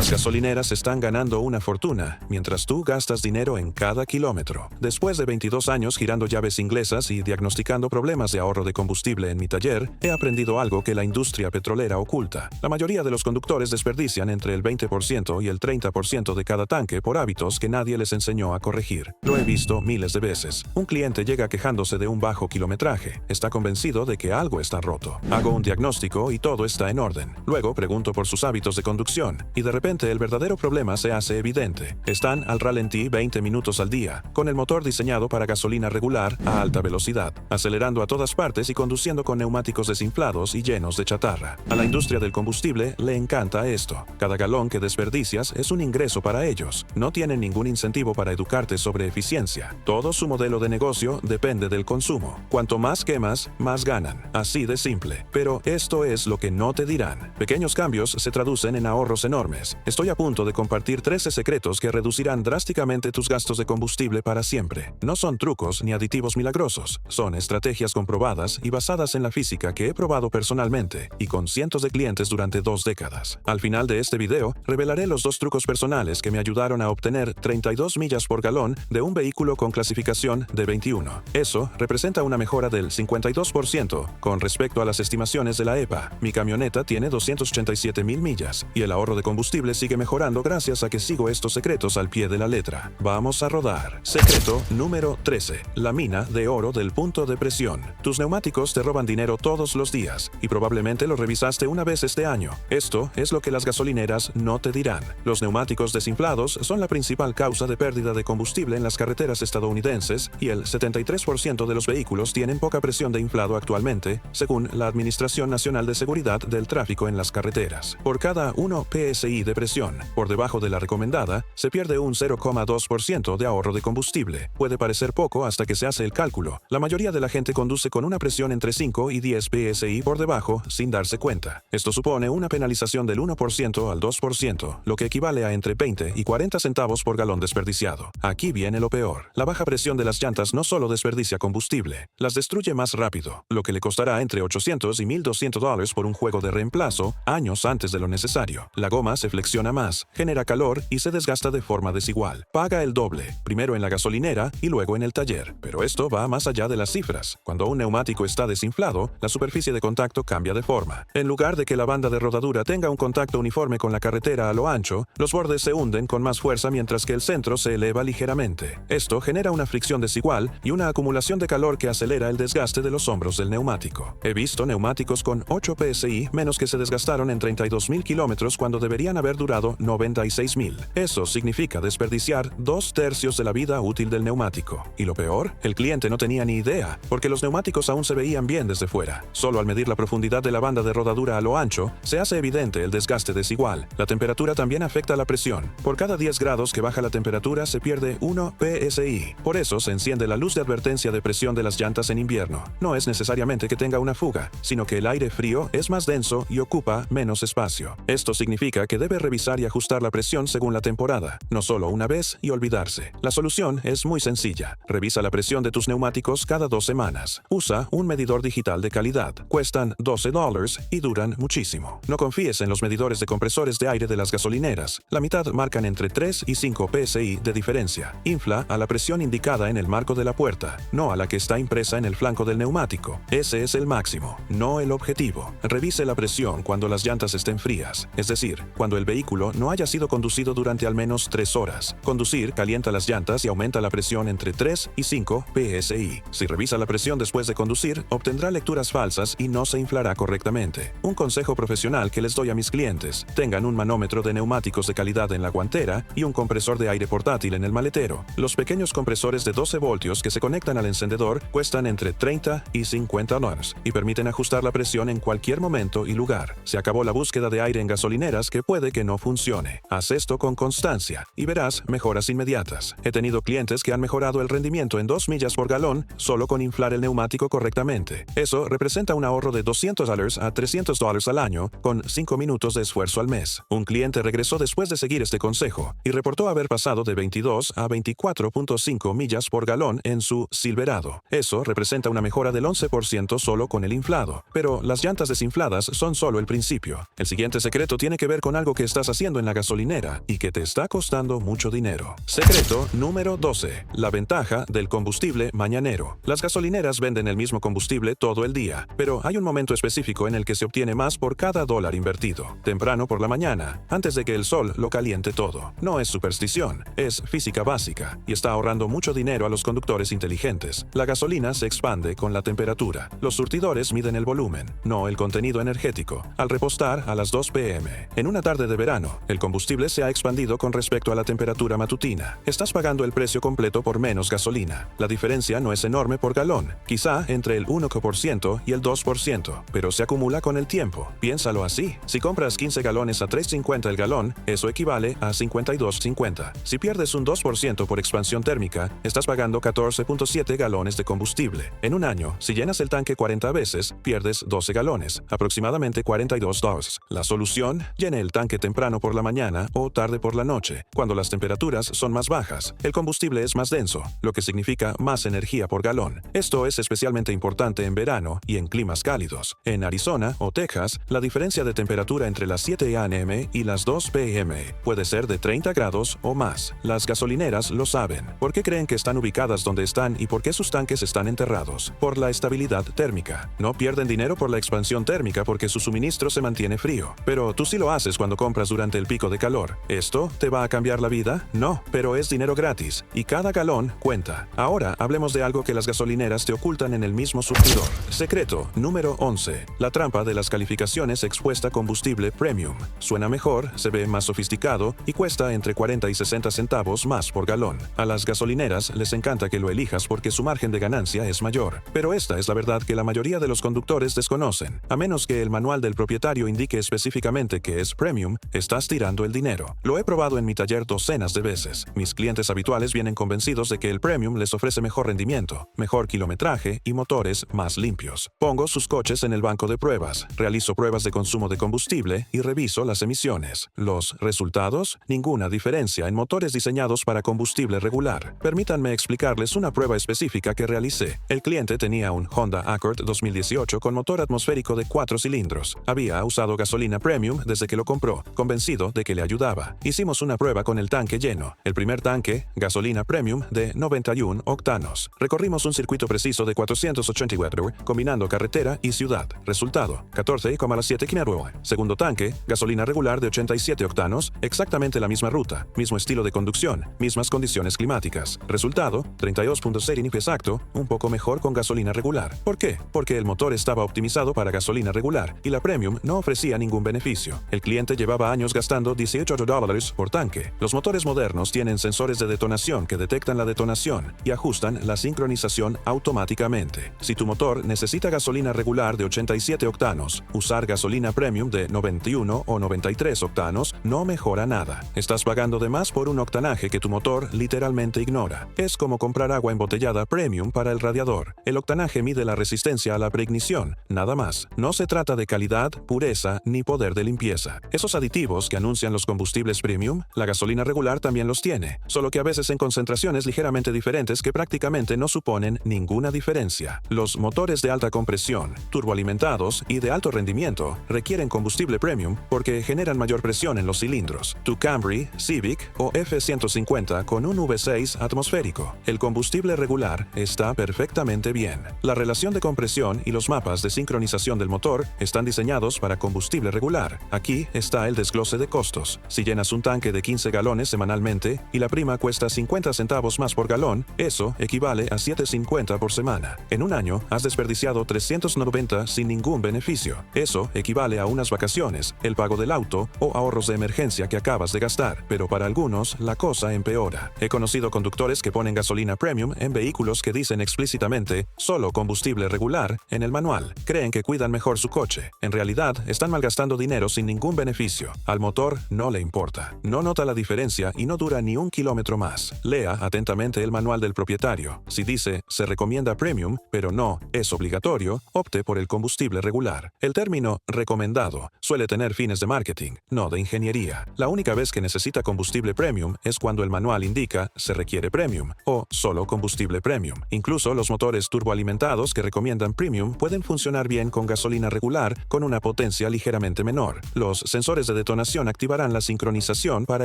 Las gasolineras están ganando una fortuna, mientras tú gastas dinero en cada kilómetro. Después de 22 años girando llaves inglesas y diagnosticando problemas de ahorro de combustible en mi taller, he aprendido algo que la industria petrolera oculta. La mayoría de los conductores desperdician entre el 20% y el 30% de cada tanque por hábitos que nadie les enseñó a corregir. Lo he visto miles de veces. Un cliente llega quejándose de un bajo kilometraje. Está convencido de que algo está roto. Hago un diagnóstico y todo está en orden. Luego pregunto por sus hábitos de conducción y de repente el verdadero problema se hace evidente. Están al ralentí 20 minutos al día, con el motor diseñado para gasolina regular a alta velocidad, acelerando a todas partes y conduciendo con neumáticos desinflados y llenos de chatarra. A la industria del combustible le encanta esto. Cada galón que desperdicias es un ingreso para ellos. No tienen ningún incentivo para educarte sobre eficiencia. Todo su modelo de negocio depende del consumo. Cuanto más quemas, más ganan. Así de simple. Pero esto es lo que no te dirán. Pequeños cambios se traducen en ahorros enormes. Estoy a punto de compartir 13 secretos que reducirán drásticamente tus gastos de combustible para siempre. No son trucos ni aditivos milagrosos. Son estrategias comprobadas y basadas en la física que he probado personalmente y con cientos de clientes durante 2 décadas. Al final de este video, revelaré los 2 trucos personales que me ayudaron a obtener 32 millas por galón de un vehículo con clasificación de 21. Eso representa una mejora del 52% con respecto a las estimaciones de la EPA. Mi camioneta tiene 287,000 millas y el ahorro de combustible sigue mejorando gracias a que sigo estos secretos al pie de la letra. Vamos a rodar. Secreto número 13. La mina de oro del punto de presión. Tus neumáticos te roban dinero todos los días y probablemente lo revisaste una vez este año. Esto es lo que las gasolineras no te dirán. Los neumáticos desinflados son la principal causa de pérdida de combustible en las carreteras estadounidenses y el 73% de los vehículos tienen poca presión de inflado actualmente, según la Administración Nacional de Seguridad del Tráfico en las Carreteras. Por cada 1 PSI de presión por debajo de la recomendada, se pierde un 0,2% de ahorro de combustible. Puede parecer poco hasta que se hace el cálculo. La mayoría de la gente conduce con una presión entre 5 y 10 PSI por debajo sin darse cuenta. Esto supone una penalización del 1% al 2%, lo que equivale a entre 20 y 40 centavos por galón desperdiciado. Aquí viene lo peor. La baja presión de las llantas no solo desperdicia combustible, las destruye más rápido, lo que le costará entre $800 y $1,200 por un juego de reemplazo años antes de lo necesario. La goma se flexiona más, genera calor y se desgasta de forma desigual. Paga el doble, primero en la gasolinera y luego en el taller. Pero esto va más allá de las cifras. Cuando un neumático está desinflado, la superficie de contacto cambia de forma. En lugar de que la banda de rodadura tenga un contacto uniforme con la carretera a lo ancho, los bordes se hunden con más fuerza mientras que el centro se eleva ligeramente. Esto genera una fricción desigual y una acumulación de calor que acelera el desgaste de los hombros del neumático. He visto neumáticos con 8 PSI menos que se desgastaron en 32,000 kilómetros cuando deberían haber durado 96,000. Eso significa desperdiciar 2/3 de la vida útil del neumático. Y lo peor, el cliente no tenía ni idea, porque los neumáticos aún se veían bien desde fuera. Solo al medir la profundidad de la banda de rodadura a lo ancho, se hace evidente el desgaste desigual. La temperatura también afecta la presión. Por cada 10 grados que baja la temperatura se pierde 1 PSI. Por eso se enciende la luz de advertencia de presión de las llantas en invierno. No es necesariamente que tenga una fuga, sino que el aire frío es más denso y ocupa menos espacio. Esto significa que debe revisar y ajustar la presión según la temporada, no solo una vez y olvidarse. La solución es muy sencilla. Revisa la presión de tus neumáticos cada 2 semanas. Usa un medidor digital de calidad. Cuestan $12 y duran muchísimo. No confíes en los medidores de compresores de aire de las gasolineras. La mitad marcan entre 3 y 5 PSI de diferencia. Infla a la presión indicada en el marco de la puerta, no a la que está impresa en el flanco del neumático. Ese es el máximo, no el objetivo. Revise la presión cuando las llantas estén frías, es decir, cuando el vehículo no haya sido conducido durante al menos 3 horas. Conducir calienta las llantas y aumenta la presión entre 3 y 5 PSI. Si revisa la presión después de conducir, obtendrá lecturas falsas y no se inflará correctamente. Un consejo profesional que les doy a mis clientes: tengan un manómetro de neumáticos de calidad en la guantera y un compresor de aire portátil en el maletero. Los pequeños compresores de 12 voltios que se conectan al encendedor cuestan entre 30 y $50 y permiten ajustar la presión en cualquier momento y lugar. Se acabó la búsqueda de aire en gasolineras que puede que no funcione. Haz esto con constancia y verás mejoras inmediatas. He tenido clientes que han mejorado el rendimiento en 2 millas por galón solo con inflar el neumático correctamente. Eso representa un ahorro de $200 a $300 al año con 5 minutos de esfuerzo al mes. Un cliente regresó después de seguir este consejo y reportó haber pasado de 22 a 24,5 millas por galón en su Silverado. Eso representa una mejora del 11% solo con el inflado. Pero las llantas desinfladas son solo el principio. El siguiente secreto tiene que ver con algo que estás haciendo en la gasolinera y que te está costando mucho dinero. Secreto número 12. La ventaja del combustible mañanero. Las gasolineras venden el mismo combustible todo el día, pero hay un momento específico en el que se obtiene más por cada dólar invertido. Temprano por la mañana, antes de que el sol lo caliente todo. No es superstición, es física básica y está ahorrando mucho dinero a los conductores inteligentes. La gasolina se expande con la temperatura. Los surtidores miden el volumen, no el contenido energético. Al repostar a las 2 p.m. en una tarde de verano, el combustible se ha expandido con respecto a la temperatura matutina. Estás pagando el precio completo por menos gasolina. La diferencia no es enorme por galón, quizá entre el 1% y el 2%, pero se acumula con el tiempo. Piénsalo así. Si compras 15 galones a $3.50 el galón, eso equivale a $52.50. Si pierdes un 2% por expansión térmica, estás pagando 14.7 galones de combustible. En un año, si llenas el tanque 40 veces, pierdes 12 galones, aproximadamente 42 dólares. La solución: llene el tanque temprano por la mañana o tarde por la noche, cuando las temperaturas son más bajas. El combustible es más denso, lo que significa más energía por galón. Esto es especialmente importante en verano y en climas cálidos. En Arizona o Texas, la diferencia de temperatura entre las 7 a.m. y las 2 p.m. puede ser de 30 grados o más. Las gasolineras lo saben. ¿Por qué creen que están ubicadas donde están y por qué sus tanques están enterrados? Por la estabilidad térmica. No pierden dinero por la expansión térmica porque su suministro se mantiene frío. Pero tú sí lo haces cuando compras durante el pico de calor. ¿Esto te va a cambiar la vida? No, pero es dinero gratis y cada galón cuenta. Ahora hablemos de algo que las gasolineras te ocultan en el mismo surtidor. Secreto número 11. La trampa de las calificaciones expuesta combustible premium. Suena mejor, se ve más sofisticado y cuesta entre 40 y 60 centavos más por galón. A las gasolineras les encanta que lo elijas porque su margen de ganancia es mayor. Pero esta es la verdad que la mayoría de los conductores desconocen. A menos que el manual del propietario indique específicamente que es premium, estás tirando el dinero. Lo he probado en mi taller docenas de veces. Mis clientes habituales vienen convencidos de que el premium les ofrece mejor rendimiento, mejor kilometraje y motores más limpios. Pongo sus coches en el banco de pruebas, realizo pruebas de consumo de combustible y reviso las emisiones. Los resultados: ninguna diferencia en motores diseñados para combustible regular. Permítanme explicarles una prueba específica que realicé. El cliente tenía un Honda Accord 2018 con motor atmosférico de 4 cilindros. Había usado gasolina premium desde que lo compró, convencido de que le ayudaba. Hicimos una prueba con el tanque lleno. El primer tanque, gasolina premium de 91 octanos. Recorrimos un circuito preciso de 480 watt, combinando carretera y ciudad. Resultado: 14,7 km. Segundo tanque, gasolina regular de 87 octanos, exactamente la misma ruta, mismo estilo de conducción, mismas condiciones climáticas. Resultado: 32.6 exacto, un poco mejor con gasolina regular. ¿Por qué? Porque el motor estaba optimizado para gasolina regular y la premium no ofrecía ningún beneficio. El cliente llevaba años gastando $18 por tanque. Los motores modernos tienen sensores de detonación que detectan la detonación y ajustan la sincronización automáticamente. Si tu motor necesita gasolina regular de 87 octanos, usar gasolina premium de 91 o 93 octanos no mejora nada. Estás pagando de más por un octanaje que tu motor literalmente ignora. Es como comprar agua embotellada premium para el radiador. El octanaje mide la resistencia a la preignición, nada más. No se trata de calidad, pureza ni poder de limpieza. Esos aditivos que anuncian los combustibles premium, la gasolina regular también los tiene, solo que a veces en concentraciones ligeramente diferentes que prácticamente no suponen ninguna diferencia. Los motores de alta compresión, turboalimentados y de alto rendimiento requieren combustible premium porque generan mayor presión en los cilindros. Tu Camry, Civic o F-150 con un V6 atmosférico. El combustible regular está perfectamente bien. La relación de compresión y los mapas de sincronización del motor están diseñados para combustible regular. Aquí está el desglose de costos. Si llenas un tanque de 15 galones semanalmente y la prima cuesta 50 centavos más por galón, eso equivale a $7.50 por semana. En un año has desperdiciado $390 sin ningún beneficio. Eso equivale a unas vacaciones, el pago del auto o ahorros de emergencia que acabas de gastar. Pero para algunos, la cosa empeora. He conocido conductores que ponen gasolina premium en vehículos que dicen explícitamente solo combustible regular en el manual. Creen que cuidan mejor su coche. En realidad, están malgastando dinero sin ningún beneficio. Al motor no le importa. No nota la diferencia y no dura ni un kilómetro más. Lea atentamente el manual del propietario. Si dice se recomienda premium, pero no es obligatorio, opte por el combustible regular. El término recomendado suele tener fines de marketing, no de ingeniería. La única vez que necesita combustible premium es cuando el manual indica se requiere premium o solo combustible premium. Incluso los motores turboalimentados que recomiendan premium pueden funcionar bien con gasolina regular con una potencia ligeramente menor. Los sensores de de detonación activarán la sincronización para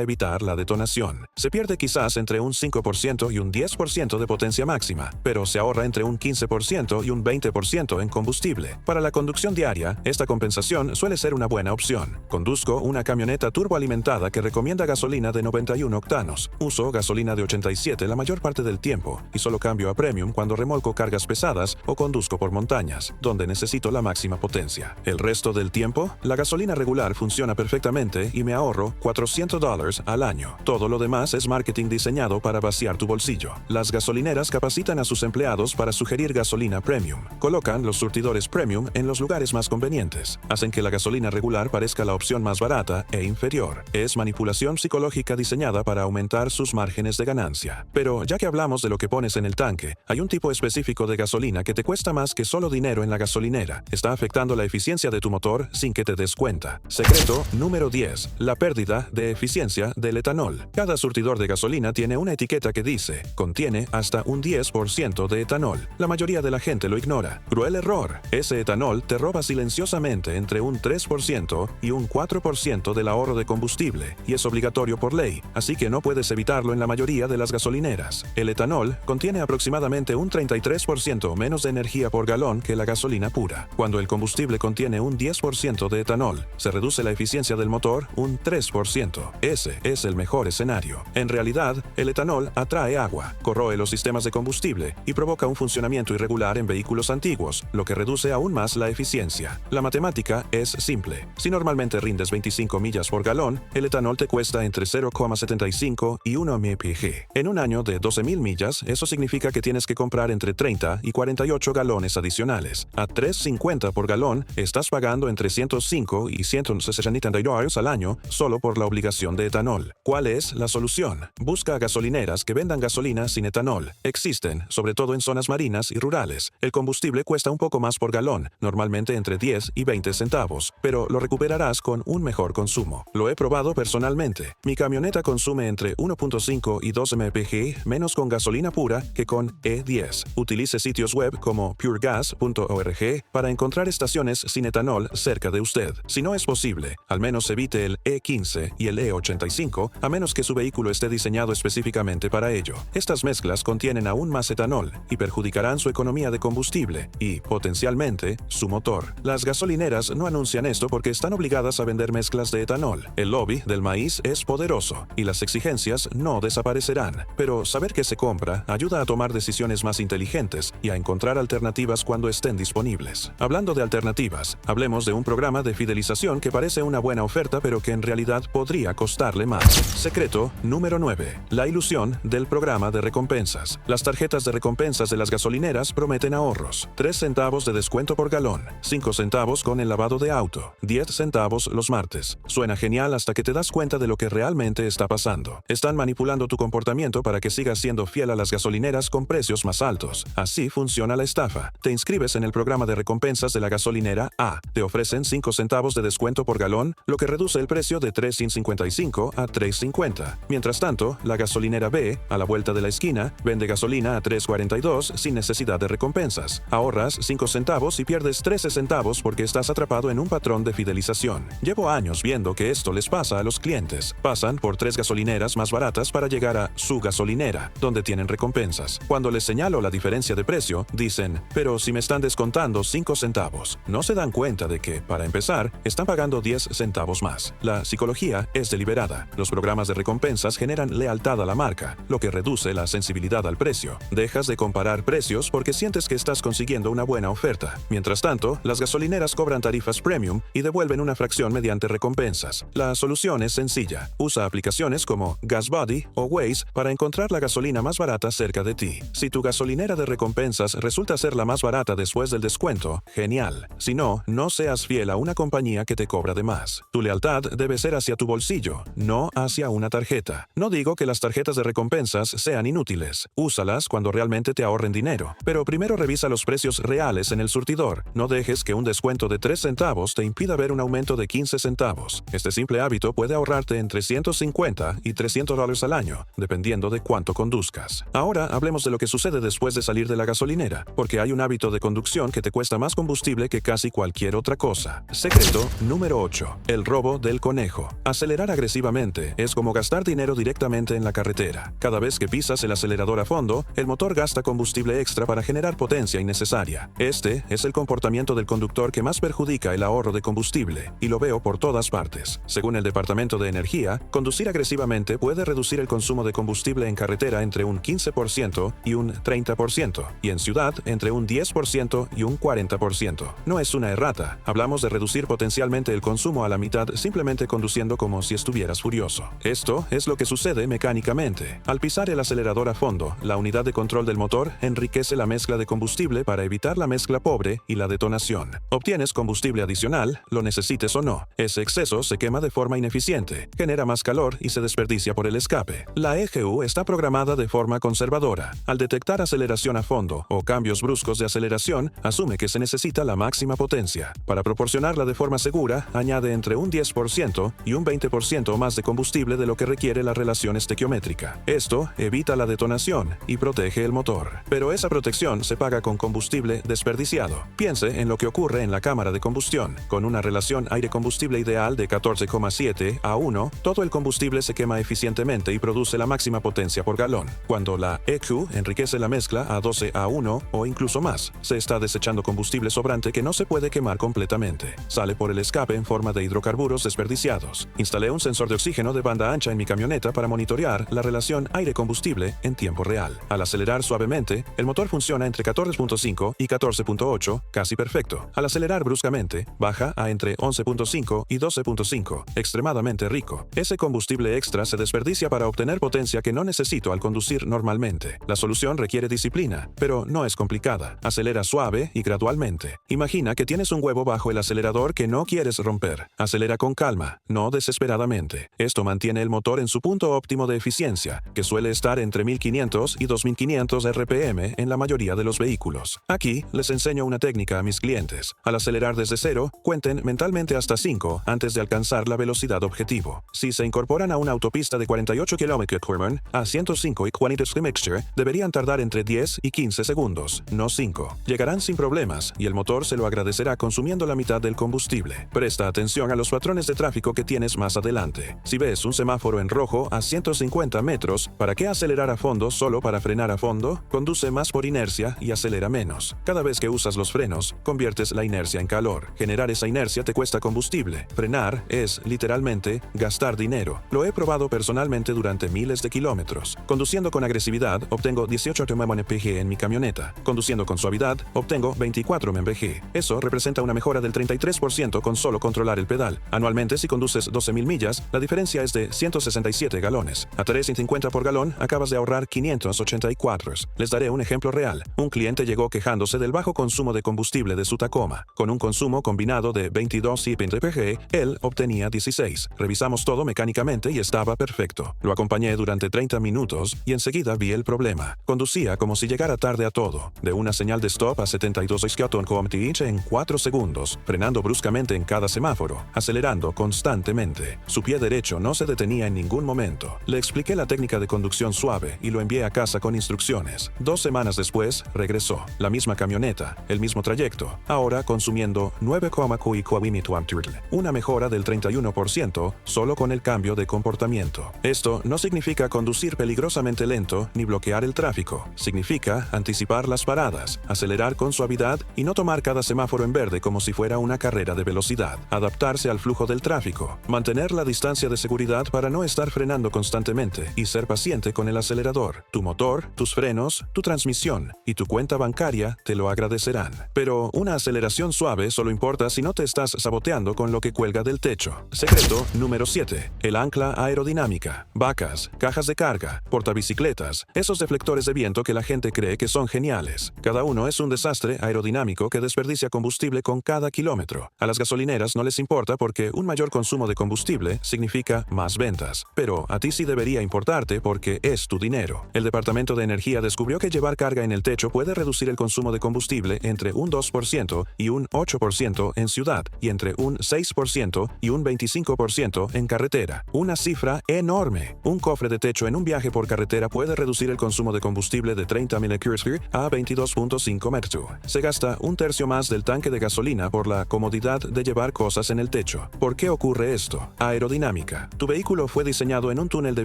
evitar la detonación. Se pierde quizás entre un 5% y un 10% de potencia máxima, pero se ahorra entre un 15% y un 20% en combustible. Para la conducción diaria, esta compensación suele ser una buena opción. Conduzco una camioneta turboalimentada que recomienda gasolina de 91 octanos. Uso gasolina de 87 la mayor parte del tiempo y solo cambio a premium cuando remolco cargas pesadas o conduzco por montañas, donde necesito la máxima potencia. El resto del tiempo, la gasolina regular funciona perfectamente y me ahorro $400 al año. Todo lo demás es marketing diseñado para vaciar tu bolsillo. Las gasolineras capacitan a sus empleados para sugerir gasolina premium. Colocan los surtidores premium en los lugares más convenientes. Hacen que la gasolina regular parezca la opción más barata e inferior. Es manipulación psicológica diseñada para aumentar sus márgenes de ganancia. Pero ya que hablamos de lo que pones en el tanque, hay un tipo específico de gasolina que te cuesta más que solo dinero en la gasolinera. Está afectando la eficiencia de tu motor sin que te des cuenta. Secreto número 10. La pérdida de eficiencia del etanol. Cada surtidor de gasolina tiene una etiqueta que dice, contiene hasta un 10% de etanol. La mayoría de la gente lo ignora. Cruel error. Ese etanol te roba silenciosamente entre un 3% y un 4% del ahorro de combustible, y es obligatorio por ley, así que no puedes evitarlo en la mayoría de las gasolineras. El etanol contiene aproximadamente un 33% menos de energía por galón que la gasolina pura. Cuando el combustible contiene un 10% de etanol, se reduce la eficiencia del motor un 3%. Ese es el mejor escenario. En realidad, el etanol atrae agua, corroe los sistemas de combustible y provoca un funcionamiento irregular en vehículos antiguos, lo que reduce aún más la eficiencia. La matemática es simple. Si normalmente rindes 25 millas por galón, el etanol te cuesta entre 0,75 y 1 mpg. En un año de 12,000 millas, eso significa que tienes que comprar entre 30 y 48 galones adicionales. A $3.50 por galón, estás pagando entre 105 y 160 dólares al año solo por la obligación de etanol. ¿Cuál es la solución? Busca gasolineras que vendan gasolina sin etanol. Existen, sobre todo en zonas marinas y rurales. El combustible cuesta un poco más por galón, normalmente entre 10 y 20 centavos, pero lo recuperarás con un mejor consumo. Lo he probado personalmente. Mi camioneta consume entre 1.5 y 2 mpg menos con gasolina pura que con E10. Utilice sitios web como puregas.org para encontrar estaciones sin etanol cerca de usted. Si no es posible, al menos evite el E15 y el E85, a menos que su vehículo esté diseñado específicamente para ello. Estas mezclas contienen aún más etanol y perjudicarán su economía de combustible y, potencialmente, su motor. Las gasolineras no anuncian esto porque están obligadas a vender mezclas de etanol. El lobby del maíz es poderoso y las exigencias no desaparecerán, pero saber qué se compra ayuda a tomar decisiones más inteligentes y a encontrar alternativas cuando estén disponibles. Hablando de alternativas, hablemos de un programa de fidelización que parece una buena oferta pero que en realidad podría costarle más. Secreto número 9. La ilusión del programa de recompensas. Las tarjetas de recompensas de las gasolineras prometen ahorros. 3 centavos de descuento por galón, 5 centavos con el lavado de auto, 10 centavos los martes. Suena genial hasta que te das cuenta de lo que realmente está pasando. Están manipulando tu comportamiento para que sigas siendo fiel a las gasolineras con precios más altos. Así funciona la estafa. Te inscribes en el programa de recompensas de la gasolinera A. Te ofrecen 5 centavos de descuento por galón, lo que reduce el precio de $3.55 a $3.50. Mientras tanto, la gasolinera B, a la vuelta de la esquina, vende gasolina a $3.42 sin necesidad de recompensas. Ahorras 5 centavos y pierdes 13 centavos porque estás atrapado en un patrón de fidelización. Llevo años viendo que esto les pasa a los clientes. Pasan por 3 gasolineras más baratas para llegar a su gasolinera, donde tienen recompensas. Cuando les señalo la diferencia de precio, dicen, pero si me están descontando 5 centavos. No se dan cuenta de que, para empezar, están pagando 10 centavos más. La psicología es deliberada. Los programas de recompensas generan lealtad a la marca, lo que reduce la sensibilidad al precio. Dejas de comparar precios porque sientes que estás consiguiendo una buena oferta. Mientras tanto, las gasolineras cobran tarifas premium y devuelven una fracción mediante recompensas. La solución es sencilla. Usa aplicaciones como GasBuddy o Waze para encontrar la gasolina más barata cerca de ti. Si tu gasolinera de recompensas resulta ser la más barata después del descuento, genial. Si no, no seas fiel a una compañía que te cobra de más. Tu lealtad debe ser hacia tu bolsillo, no hacia una tarjeta. No digo que las tarjetas de recompensas sean inútiles. Úsalas cuando realmente te ahorren dinero. Pero primero revisa los precios reales en el surtidor. No dejes que un descuento de 3 centavos te impida ver un aumento de 15 centavos. Este simple hábito puede ahorrarte entre $150 y $300 al año, dependiendo de cuánto conduzcas. Ahora hablemos de lo que sucede después de salir de la gasolinera, porque hay un hábito de conducción que te cuesta más combustible que casi cualquier otra cosa. Secreto número 8. El El robo del conejo. Acelerar agresivamente es como gastar dinero directamente en la carretera. Cada vez que pisas el acelerador a fondo, el motor gasta combustible extra para generar potencia innecesaria. Este es el comportamiento del conductor que más perjudica el ahorro de combustible, y lo veo por todas partes. Según el Departamento de Energía, conducir agresivamente puede reducir el consumo de combustible en carretera entre un 15% y un 30%, y en ciudad entre un 10% y un 40%. No es una errata, hablamos de reducir potencialmente el consumo a la mitad simplemente conduciendo como si estuvieras furioso. Esto es lo que sucede mecánicamente. Al pisar el acelerador a fondo, la unidad de control del motor enriquece la mezcla de combustible para evitar la mezcla pobre y la detonación. Obtienes combustible adicional, lo necesites o no. Ese exceso se quema de forma ineficiente, genera más calor y se desperdicia por el escape. La EGU está programada de forma conservadora. Al detectar aceleración a fondo o cambios bruscos de aceleración, asume que se necesita la máxima potencia. Para proporcionarla de forma segura, añade entre un 10% y un 20% más de combustible de lo que requiere la relación estequiométrica. Esto evita la detonación y protege el motor. Pero esa protección se paga con combustible desperdiciado. Piense en lo que ocurre en la cámara de combustión. Con una relación aire-combustible ideal de 14,7 a 1, todo el combustible se quema eficientemente y produce la máxima potencia por galón. Cuando la EQ enriquece la mezcla a 12 a 1 o incluso más, se está desechando combustible sobrante que no se puede quemar completamente. Sale por el escape en forma de hidrocarburos desperdiciados. Instalé un sensor de oxígeno de banda ancha en mi camioneta para monitorear la relación aire-combustible en tiempo real. Al acelerar suavemente, el motor funciona entre 14.5 y 14.8, casi perfecto. Al acelerar bruscamente, baja a entre 11.5 y 12.5, extremadamente rico. Ese combustible extra se desperdicia para obtener potencia que no necesito al conducir normalmente. La solución requiere disciplina, pero no es complicada. Acelera suave y gradualmente. Imagina que tienes un huevo bajo el acelerador que no quieres romper. Acelera con calma, no desesperadamente. Esto mantiene el motor en su punto óptimo de eficiencia, que suele estar entre 1500 y 2500 RPM en la mayoría de los vehículos. Aquí les enseño una técnica a mis clientes. Al acelerar desde cero, cuenten mentalmente hasta 5 antes de alcanzar la velocidad objetivo. Si se incorporan a una autopista de 48 km/h a 105 y 40 mixture, deberían tardar entre 10 y 15 segundos, no 5. Llegarán sin problemas y el motor se lo agradecerá consumiendo la mitad del combustible. Presta atención a los patrones de tráfico que tienes más adelante. Si ves un semáforo en rojo a 150 metros, ¿para qué acelerar a fondo solo para frenar a fondo? Conduce más por inercia y acelera menos. Cada vez que usas los frenos, conviertes la inercia en calor. Generar esa inercia te cuesta combustible. Frenar es, literalmente, gastar dinero. Lo he probado personalmente durante miles de kilómetros. Conduciendo con agresividad, obtengo 18 mpg en mi camioneta. Conduciendo con suavidad, obtengo 24 mpg. Eso representa una mejora del 33% con solo controlar el pedal. Anualmente, si conduces 12.000 millas, la diferencia es de 167 galones. A 3.50 por galón, acabas de ahorrar 584. Les daré un ejemplo real. Un cliente llegó quejándose del bajo consumo de combustible de su Tacoma. Con un consumo combinado de 22 mpg, él obtenía 16. Revisamos todo mecánicamente y estaba perfecto. Lo acompañé durante 30 minutos y enseguida vi el problema. Conducía como si llegara tarde a todo. De una señal de stop a 72 km/h en 4 segundos, frenando bruscamente en cada semáforo, acelerando constantemente. Su pie derecho no se detenía en ningún momento. Le expliqué la técnica de conducción suave y lo envié a casa con instrucciones. 2 semanas después, regresó. La misma camioneta, el mismo trayecto, ahora consumiendo 9,4 km/h. Una mejora del 31% solo con el cambio de comportamiento. Esto no significa conducir peligrosamente lento ni bloquear el tráfico. Significa anticipar las paradas, acelerar con suavidad y no tomar cada semáforo en verde como si fuera una carrera de velocidad. Adaptarse al flujo del tráfico. Mantener la distancia de seguridad para no estar frenando constantemente y ser paciente con el acelerador. Tu motor, tus frenos, tu transmisión y tu cuenta bancaria te lo agradecerán. Pero una aceleración suave solo importa si no te estás saboteando con lo que cuelga del techo. Secreto número 7. El ancla aerodinámica. Vacas, cajas de carga, portabicicletas, esos deflectores de viento que la gente cree que son geniales. Cada uno es un desastre aerodinámico que desperdicia combustible con cada kilómetro. A las gasolineras no les importa porque un mayor consumo de combustible significa más ventas. Pero a ti sí debería importarte porque es tu dinero. El Departamento de Energía descubrió que llevar carga en el techo puede reducir el consumo de combustible entre un 2% y un 8% en ciudad y entre un 6% y un 25% en carretera. Una cifra enorme. Un cofre de techo en un viaje por carretera puede reducir el consumo de combustible de 30 mCu a 22.5 mCu. Se gasta un tercio más del tanque de gasolina por la comodidad de llevar cosas en el techo. techo. ¿Por qué ocurre esto? Aerodinámica. Tu vehículo fue diseñado en un túnel de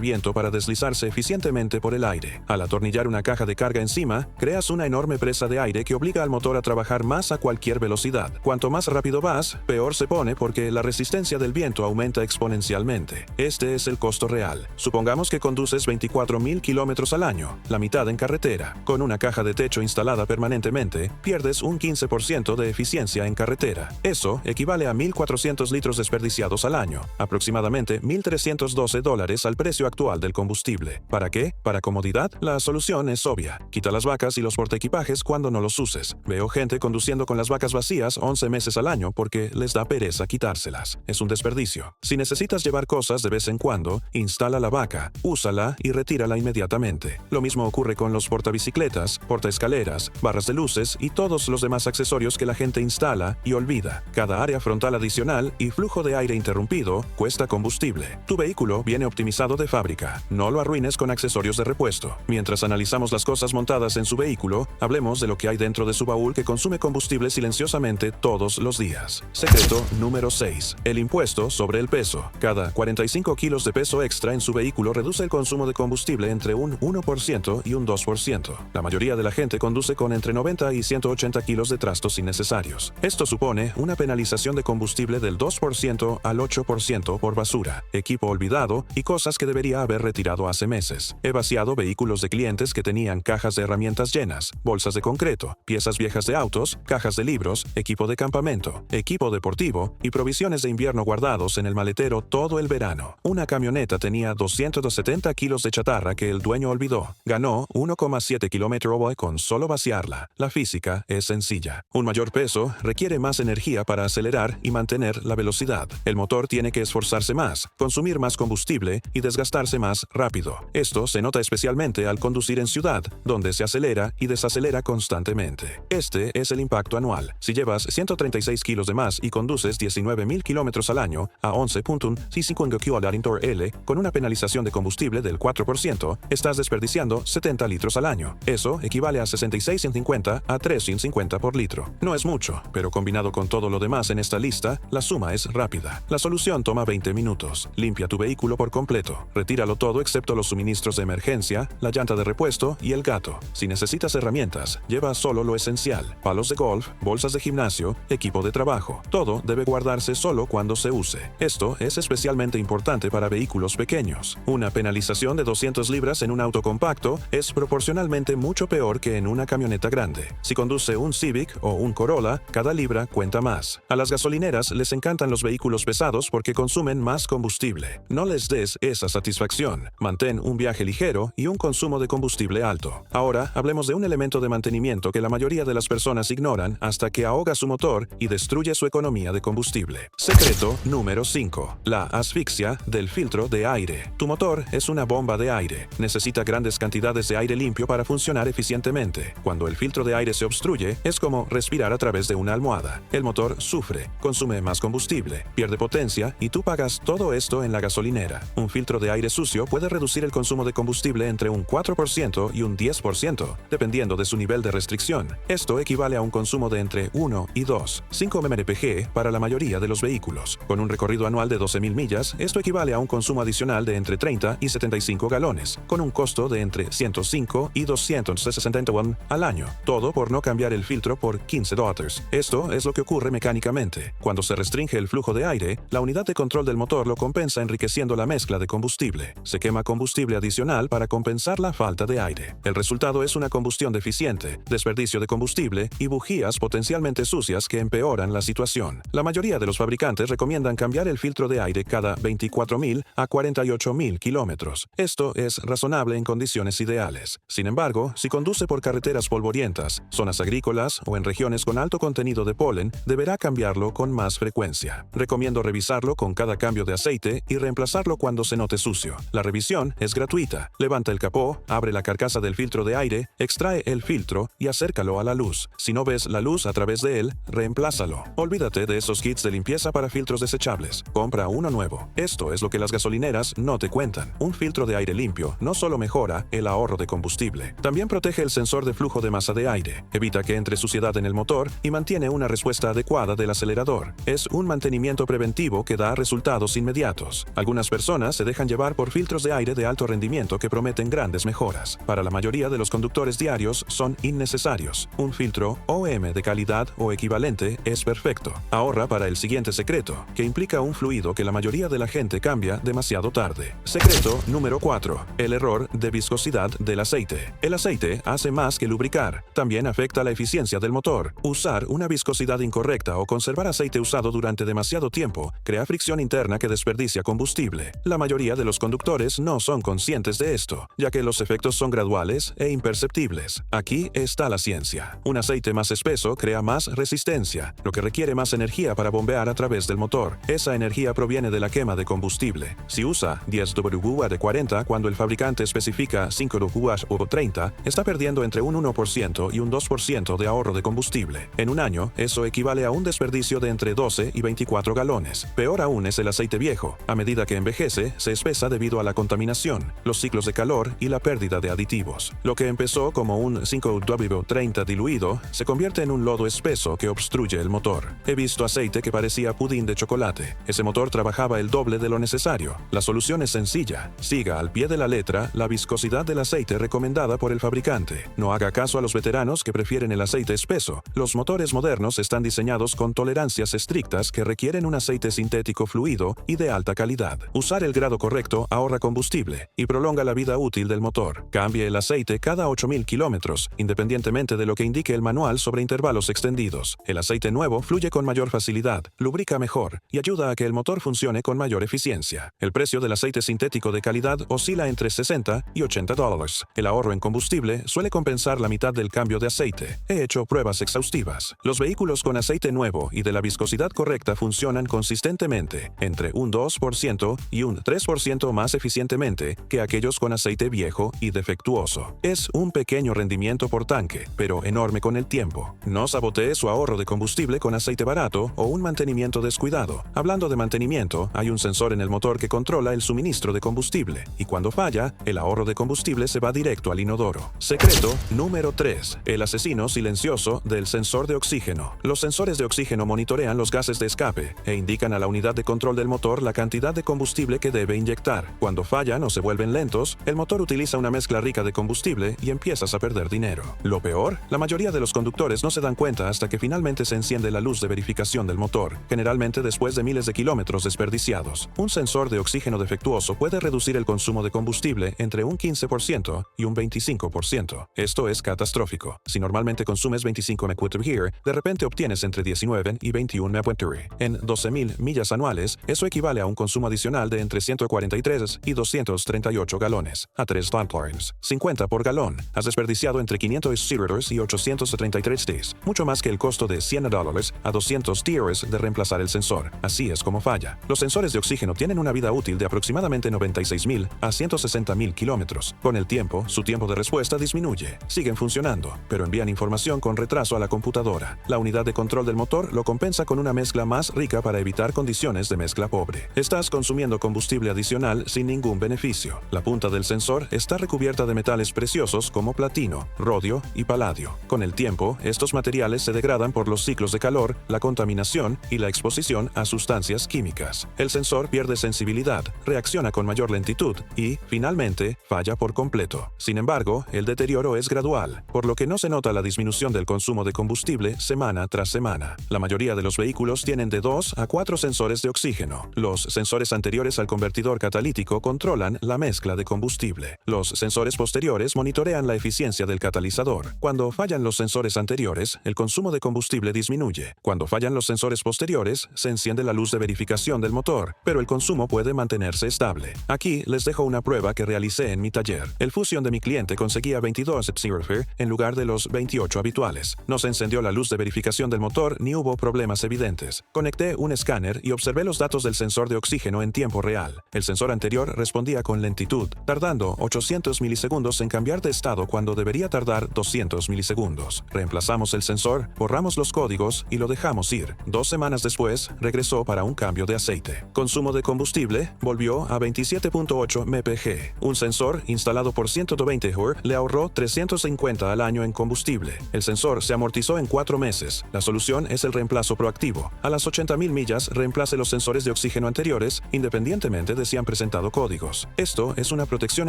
viento para deslizarse eficientemente por el aire. Al atornillar una caja de carga encima, creas una enorme presa de aire que obliga al motor a trabajar más a cualquier velocidad. Cuanto más rápido vas, peor se pone porque la resistencia del viento aumenta exponencialmente. Este es el costo real. Supongamos que conduces 24.000 kilómetros al año, la mitad en carretera. Con una caja de techo instalada permanentemente, pierdes un 15% de eficiencia en carretera. Eso equivale a 1.400 litros desperdiciados al año, aproximadamente $1.312 al precio actual del combustible. ¿Para qué? ¿Para comodidad? La solución es obvia. Quita las vacas y los portaequipajes cuando no los uses. Veo gente conduciendo con las vacas vacías 11 meses al año porque les da pereza quitárselas. Es un desperdicio. Si necesitas llevar cosas de vez en cuando, instala la vaca, úsala y retírala inmediatamente. Lo mismo ocurre con los portabicicletas, portaescaleras, barras de luces y todos los demás accesorios que la gente instala y olvida. Cada área frontal adicional y flujo de aire interrumpido cuesta combustible. Tu vehículo viene optimizado de fábrica. No lo arruines con accesorios de repuesto. Mientras analizamos las cosas montadas en su vehículo, hablemos de lo que hay dentro de su baúl que consume combustible silenciosamente todos los días. Secreto número 6. El impuesto sobre el peso. Cada 45 kilos de peso extra en su vehículo reduce el consumo de combustible entre un 1% y un 2%. La mayoría de la gente conduce con entre 90 y 180 kilos de trastos innecesarios. Esto supone una penalización de combustible del 2% al 8% por basura, equipo olvidado y cosas que debería haber retirado hace meses. He vaciado vehículos de clientes que tenían cajas de herramientas llenas, bolsas de concreto, piezas viejas de autos, cajas de libros, equipo de campamento, equipo deportivo y provisiones de invierno guardados en el maletero todo el verano. Una camioneta tenía 270 kilos de chatarra que el dueño olvidó. Ganó 1,7 km con solo vaciarla. La física es sencilla. Un mayor peso requiere más energía para acelerar y mantener la velocidad. El motor tiene que esforzarse más, consumir más combustible y desgastarse más rápido. Esto se nota especialmente al conducir en ciudad, donde se acelera y desacelera constantemente. Este es el impacto anual. Si llevas 136 kilos de más y conduces 19.000 kilómetros al año a 11.65 km/h con una penalización de combustible del 4%, estás desperdiciando 70 litros al año. Eso equivale a 66,50 a 3,50 por litro. No es mucho, pero combinado con todo lo demás en esta lista, la suma es rápida. La solución toma 20 minutos. Limpia tu vehículo por completo. Retíralo todo excepto los suministros de emergencia, la llanta de repuesto y el gato. Si necesitas herramientas, lleva solo lo esencial: palos de golf, bolsas de gimnasio, equipo de trabajo. Todo debe guardarse solo cuando se use. Esto es especialmente importante para vehículos pequeños. Una penalización de 200 libras en un auto compacto es proporcionalmente mucho peor que en una camioneta grande. Si conduce un Civic o un Corolla, cada libra cuenta más. A las gasolineras les encantan los vehículos pesados porque consumen más combustible. No les des esa satisfacción. Mantén un viaje ligero y un consumo de combustible alto. Ahora hablemos de un elemento de mantenimiento que la mayoría de las personas ignoran hasta que ahoga su motor y destruye su economía de combustible. Secreto número 5. La asfixia del filtro de aire. Tu motor es una bomba de aire. Necesita grandes cantidades de aire limpio para funcionar eficientemente. Cuando el filtro de aire se obstruye, es como respirar a través de una almohada. El motor sufre, consume más combustible, pierde potencia y tú pagas todo esto en la gasolinera. Un filtro de aire sucio puede reducir el consumo de combustible entre un 4% y un 10%, dependiendo de su nivel de restricción. Esto equivale a un consumo de entre 1 y 2,5 mpg para la mayoría de los vehículos. Con un recorrido anual de 12.000 millas, esto equivale a un consumo adicional de entre 30 y 75 galones, con un costo de entre 105 y 261 al año. Todo por no cambiar el filtro por $15. Esto es lo que ocurre mecánicamente. Cuando se restringe el flujo de aire, la unidad de control del motor lo compensa enriqueciendo la mezcla de combustible. Se quema combustible adicional para compensar la falta de aire. El resultado es una combustión deficiente, desperdicio de combustible y bujías potencialmente sucias que empeoran la situación. La mayoría de los fabricantes recomiendan cambiar el filtro de aire cada 24.000 a 48.000 kilómetros. Esto es razonable en condiciones ideales. Sin embargo, si conduce por carreteras polvorientas, zonas agrícolas o en regiones con alto contenido de polen, deberá cambiarlo con más frecuencia. Recomiendo revisarlo con cada cambio de aceite y reemplazarlo cuando se note sucio. La revisión es gratuita. Levanta el capó, abre la carcasa del filtro de aire, extrae el filtro y acércalo a la luz. Si no ves la luz a través de él, reemplázalo. Olvídate de esos kits de limpieza para filtros desechables. Compra uno nuevo. Esto es lo que las gasolineras no te cuentan. Un filtro de aire limpio no solo mejora el ahorro de combustible, también protege el sensor de flujo de masa de aire, evita que entre suciedad en el motor y mantiene una respuesta adecuada del acelerador. Es un mantenimiento preventivo que da resultados inmediatos. Algunas personas se dejan llevar por filtros de aire de alto rendimiento que prometen grandes mejoras. Para la mayoría de los conductores diarios son innecesarios. Un filtro OM de calidad o equivalente es perfecto. Ahorra para el siguiente secreto, que implica un fluido que la mayoría de la gente cambia demasiado tarde. Secreto número 4. El error de viscosidad del aceite. El aceite hace más que lubricar. También afecta la eficiencia del motor. Usar una viscosidad incorrecta o conservar aceite usado durante demasiado tiempo crea fricción interna que desperdicia combustible. La mayoría de los conductores no son conscientes de esto, ya que los efectos son graduales e imperceptibles. Aquí está la ciencia. Un aceite más espeso crea más resistencia, lo que requiere más energía para bombear a través del motor. Esa energía proviene de la quema de combustible. Si usa 10 WH de 40 cuando el fabricante especifica 5 WH o 30, está perdiendo entre un 1% y un 2% de ahorro de combustible. En un año, eso equivale a un desperdicio de entre 12 y 24 galones. Peor aún es el aceite viejo. A medida que envejece, se espesa debido a la contaminación, los ciclos de calor y la pérdida de aditivos. Lo que empezó como un 5W30 diluido se convierte en un lodo espeso que obstruye el motor. He visto aceite que parecía pudín de chocolate. Ese motor trabajaba el doble de lo necesario. La solución es sencilla. Siga al pie de la letra la viscosidad del aceite recomendada por el fabricante. No haga caso a los veteranos que prefieren el aceite espeso. Los motores modernos están diseñados con tolerancias estrictas que requieren un aceite sintético fluido y de alta calidad. Usar el grado correcto ahorra combustible y prolonga la vida útil del motor. Cambie el aceite cada 8.000 kilómetros, independientemente de lo que indique el manual sobre intervalos extendidos. El aceite nuevo fluye con mayor facilidad, lubrica mejor y ayuda a que el motor funcione con mayor eficiencia. El precio del aceite sintético de calidad oscila entre $60 y $80. El ahorro en combustible suele compensar la mitad del cambio de aceite. He hecho pruebas exhaustivas. Los vehículos con aceite nuevo y de la viscosidad correcta funcionan consistentemente, entre un 2% y un 3% más eficientemente que aquellos con aceite viejo y defectuoso. Es un pequeño rendimiento por tanque, pero enorme con el tiempo. No sabotee su ahorro de combustible con aceite barato o un mantenimiento descuidado. Hablando de mantenimiento, hay un sensor en el motor que controla el suministro de combustible, y cuando falla, el ahorro de combustible se va directo al inodoro. Secreto número 3. El asesino silencioso del sensor de oxígeno. Los sensores de oxígeno monitorean los gases de escape e indican a la unidad de control del motor la cantidad de combustible que debe inyectar. Cuando fallan o se vuelven lentos, el motor utiliza una mezcla rica de combustible y empiezas a perder dinero. Lo peor, la mayoría de los conductores no se dan cuenta hasta que finalmente se enciende la luz de verificación del motor, generalmente después de miles de kilómetros desperdiciados. Un sensor de oxígeno defectuoso puede reducir el consumo de combustible entre un 15% y un 25%. Esto es catastrófico. Si normalmente consumes 25 mph, de repente obtienes entre 19 y 21 mph. En 12.000 millas anuales, eso equivale a un consumo adicional de entre 143 y 238 galones, a 3 gallons, 50 por galón. Has desperdiciado entre 500 $0 y 833 $, mucho más que el costo de $100 a 200 $, de reemplazar el sensor. Así es como falla. Los sensores de oxígeno tienen una vida útil de aproximadamente 96.000 a 160.000 kilómetros. Con el tiempo, su tiempo de respuesta disminuye. Siguen funcionando, pero envían información con retraso a la computadora. La unidad de control del motor lo compensa con una mezcla más rica para evitar condiciones de mezcla pobre. Estás consumiendo combustible adicional sin ningún beneficio. La punta del sensor está recubierta de metales preciosos como platino, rodio y paladio. Con el tiempo, estos materiales se degradan por los ciclos de calor, la contaminación y la exposición a sustancias químicas. El sensor pierde sensibilidad, reacciona con mayor lentitud y, finalmente, falla por completo. Sin embargo, el deterioro es gradual, por lo que no se nota la disminución del consumo de combustible semana tras semana. La mayoría de los vehículos tienen de 2 a 4 sensores de oxígeno. Los sensores anteriores al convertidor catalítico controlan la mezcla de combustible. Los sensores posteriores monitorean la eficiencia del catalizador. Cuando fallan los sensores anteriores, el consumo de combustible disminuye. Cuando fallan los sensores posteriores, se enciende la luz de verificación del motor, pero el consumo puede mantenerse estable. Aquí les dejo una prueba que realicé en mi taller. El Fusion de mi cliente conseguía 22 mph en lugar de los 28 habituales. No se encendió la luz de verificación del motor ni hubo problemas evidentes. Conecté un escáner y observé los datos del sensor de oxígeno en tiempo real. El sensor anterior respondía con lentitud, tardando 800 milisegundos en cambiar de estado cuando debería tardar 200 milisegundos. Reemplazamos el sensor, borramos los códigos y lo dejamos ir. 2 semanas después, regresó para un cambio de aceite. Consumo de combustible volvió a 27.8 mpg. Un sensor instalado por 120 Hz le ahorró 350 al año en combustible. El sensor se amortizó en 4 meses. La solución es el reemplazo proactivo. A las las 80.000 millas reemplace los sensores de oxígeno anteriores, independientemente de si han presentado códigos. Esto es una protección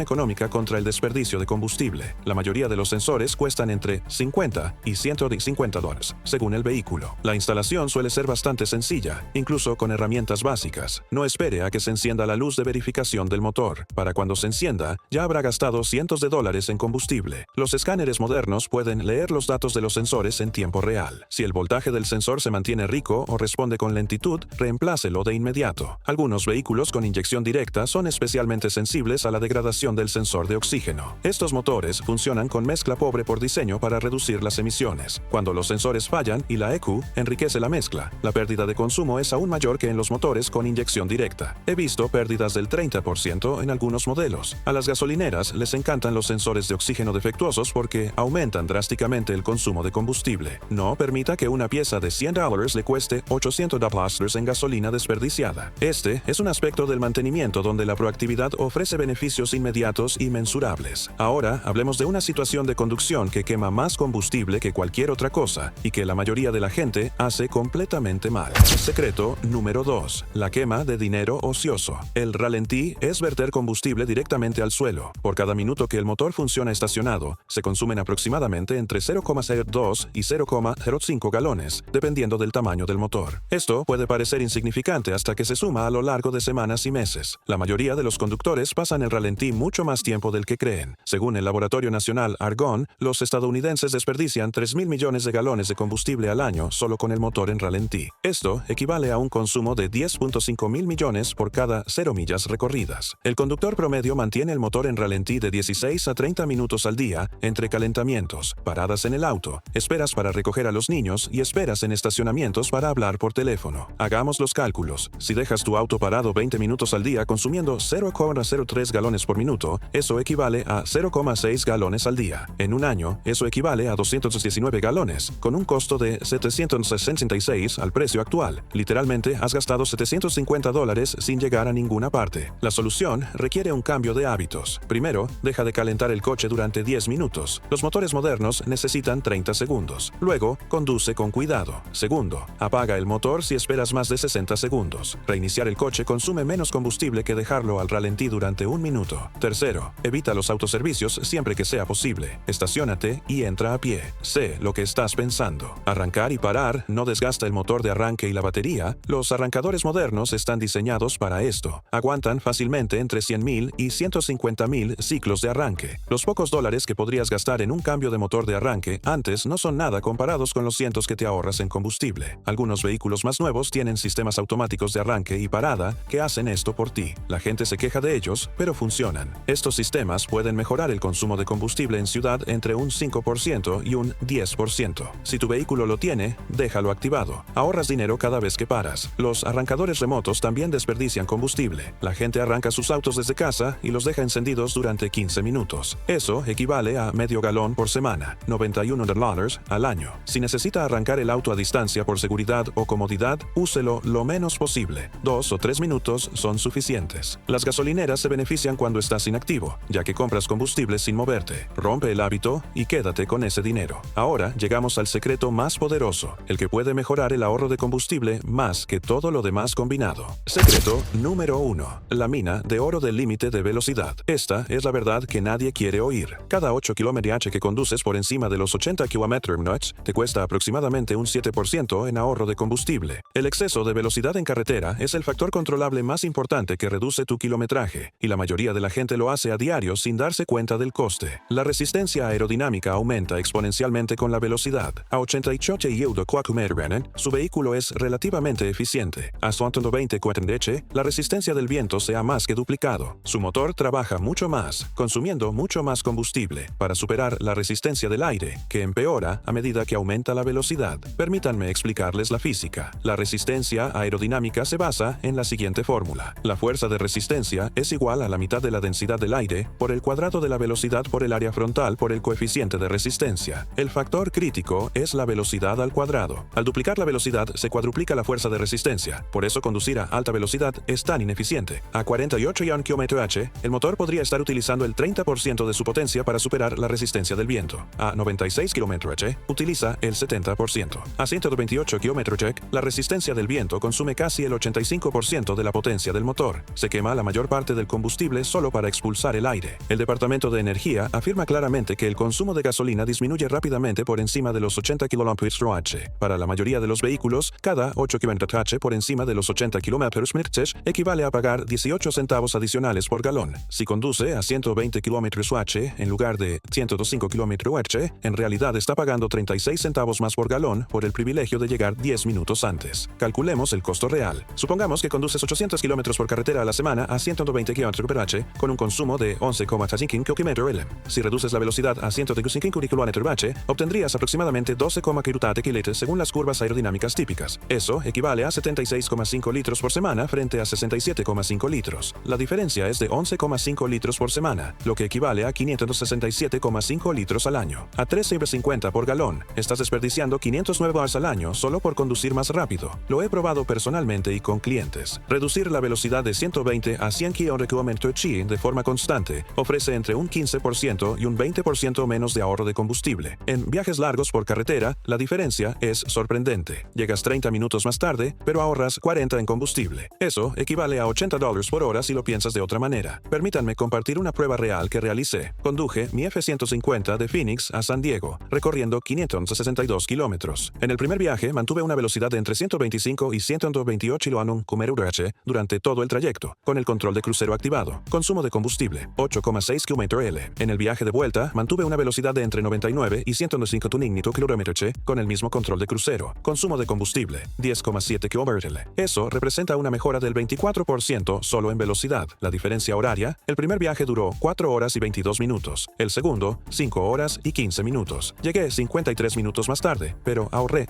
económica contra el desperdicio de combustible. La mayoría de los sensores cuestan entre $50 y $150, según el vehículo. La instalación suele ser bastante sencilla, incluso con herramientas básicas. No espere a que se encienda la luz de verificación del motor. Para cuando se encienda, ya habrá gastado cientos de dólares en combustible. Los escáneres modernos pueden leer los datos de los sensores en tiempo real. Si el voltaje del sensor se mantiene rico o responde con lentitud, reemplácelo de inmediato. Algunos vehículos con inyección directa son especialmente sensibles a la degradación del sensor de oxígeno. Estos motores funcionan con mezcla pobre por diseño para reducir las emisiones. Cuando los sensores fallan y la EQ enriquece la mezcla, la pérdida de consumo es aún mayor que en los motores con inyección directa. He visto pérdidas del 30% en algunos modelos. A las gasolineras les encantan los sensores de oxígeno defectuosos porque aumentan drásticamente el consumo de combustible. No permita que una pieza de $100 le cueste $800 en gasolina desperdiciada. Este es un aspecto del mantenimiento donde la proactividad ofrece beneficios inmediatos y mensurables. Ahora hablemos de una situación de conducción que quema más combustible que cualquier otra cosa y que la mayoría de la gente hace completamente mal. Secreto número 2. La quema de dinero ocioso. El ralentí es verter combustible directamente al suelo. Por cada minuto que el motor funciona estacionado, se consumen aproximadamente entre 0,02 y 0,05 galones, dependiendo del tamaño del motor. Esto puede parecer insignificante hasta que se suma a lo largo de semanas y meses. La mayoría de los conductores pasan el ralentí mucho más tiempo del que creen. Según el Laboratorio Nacional Argonne, los estadounidenses desperdician 3.000 millones de galones de combustible al año solo con el motor en ralentí. Esto equivale a un consumo de 10.5 mil millones por cada 0 millas recorridas. El conductor promedio mantiene el motor en ralentí de 16 a 30 minutos al día entre calentamientos, paradas en el auto, esperas para recoger a los niños y esperas en estacionamientos para hablar por teléfono. Hagamos los cálculos. Si dejas tu auto parado 20 minutos al día consumiendo 0,03 galones por minuto, eso equivale a 0,6 galones al día. En un año, eso equivale a 219 galones, con un costo de $766 al precio actual. Literalmente, has gastado $750 sin llegar a ninguna parte. La solución requiere un cambio de hábitos. Primero, deja de calentar el coche durante 10 minutos. Los motores modernos necesitan 30 segundos. Luego, conduce con cuidado. Segundo, apaga el motor si esperas más de 60 segundos. Reiniciar el coche consume menos combustible que dejarlo al ralentí durante 1 minuto. Tercero, evita los autoservicios siempre que sea posible. Estaciónate y entra a pie. Sé lo que estás pensando. Arrancar y parar no desgasta el motor de arranque y la batería. Los arrancadores modernos están diseñados para esto. Aguantan fácilmente entre 100.000 y 150.000 ciclos de arranque. Los pocos dólares que podrías gastar en un cambio de motor de arranque antes no son nada comparados con los cientos que te ahorras en combustible. Algunos vehículos más nuevos tienen sistemas automáticos de arranque y parada que hacen esto por ti. La gente se queja de ellos, pero funcionan. Estos sistemas pueden mejorar el consumo de combustible en ciudad entre un 5% y un 10%. Si tu vehículo lo tiene, déjalo activado. Ahorras dinero cada vez que paras. Los arrancadores remotos también desperdician combustible. La gente arranca sus autos desde casa y los deja encendidos durante 15 minutos. Eso equivale a medio galón por semana, $91 al año. Si necesita arrancar el auto a distancia por seguridad o comodidad, úselo lo menos posible. 2 o 3 minutos son suficientes. Las gasolineras se benefician cuando estás inactivo, ya que compras combustible sin moverte. Rompe el hábito y quédate con ese dinero. Ahora llegamos al secreto más poderoso, el que puede mejorar el ahorro de combustible más que todo lo demás combinado. Secreto número 1. La mina de oro del límite de velocidad. Esta es la verdad que nadie quiere oír. Cada 8 km/h que conduces por encima de los 80 km/h te cuesta aproximadamente un 7% en ahorro de combustible. El exceso de velocidad en carretera es el factor controlable más importante que reduce tu kilometraje, y la mayoría de la gente lo hace a diario sin darse cuenta del coste. La resistencia aerodinámica aumenta exponencialmente con la velocidad. A 88 km/h, su vehículo es relativamente eficiente. A 120 km/h, la resistencia del viento se ha más que duplicado. Su motor trabaja mucho más, consumiendo mucho más combustible, para superar la resistencia del aire, que empeora a medida que aumenta la velocidad. Permítanme explicarles la física. La resistencia aerodinámica se basa en la siguiente fórmula. La fuerza de resistencia es igual a la mitad de la densidad del aire por el cuadrado de la velocidad por el área frontal por el coeficiente de resistencia. El factor crítico es la velocidad al cuadrado. Al duplicar la velocidad, se cuadruplica la fuerza de resistencia. Por eso conducir a alta velocidad es tan ineficiente. A 48 km/h, el motor podría estar utilizando el 30% de su potencia para superar la resistencia del viento. A 96 km/h, utiliza el 70%. A 128 km/h, Electric, la resistencia del viento consume casi el 85% de la potencia del motor. Se quema la mayor parte del combustible solo para expulsar el aire. El Departamento de Energía afirma claramente que el consumo de gasolina disminuye rápidamente por encima de los 80 km/h. Para la mayoría de los vehículos, cada 8 km/h por encima de los 80 km/h equivale a pagar 18 centavos adicionales por galón. Si conduce a 120 km/h en lugar de 105 km/h, en realidad está pagando 36 centavos más por galón por el privilegio de llegar 10 minutos antes. Calculemos el costo real. Supongamos que conduces 800 km por carretera a la semana a 120 km/h con un consumo de 11,5 km/h. Si reduces la velocidad a 125 km/h, obtendrías aproximadamente 12,4 litros según las curvas aerodinámicas típicas. Eso equivale a 76,5 litros por semana frente a 67,5 litros. La diferencia es de 11,5 litros por semana, lo que equivale a 567,5 litros al año. A 3,50 por galón, estás desperdiciando 509 horas al año solo por conducir más rápido. Lo he probado personalmente y con clientes. Reducir la velocidad de 120 a 100 km/h de forma constante ofrece entre un 15% y un 20% menos de ahorro de combustible. En viajes largos por carretera, la diferencia es sorprendente. Llegas 30 minutos más tarde, pero ahorras 40 en combustible. Eso equivale a $80 por hora si lo piensas de otra manera. Permítanme compartir una prueba real que realicé. Conduje mi F-150 de Phoenix a San Diego, recorriendo 562 kilómetros. En el primer viaje mantuve una velocidad de entre 125 y 128 km/h durante todo el trayecto, con el control de crucero activado. Consumo de combustible, 8,6 km/h. En el viaje de vuelta, mantuve una velocidad de entre 99 y 105 km/h con el mismo control de crucero. Consumo de combustible, 10,7 km/h. Eso representa una mejora del 24% solo en velocidad. La diferencia horaria, el primer viaje duró 4 horas y 22 minutos. El segundo, 5 horas y 15 minutos. Llegué 53 minutos más tarde, pero ahorré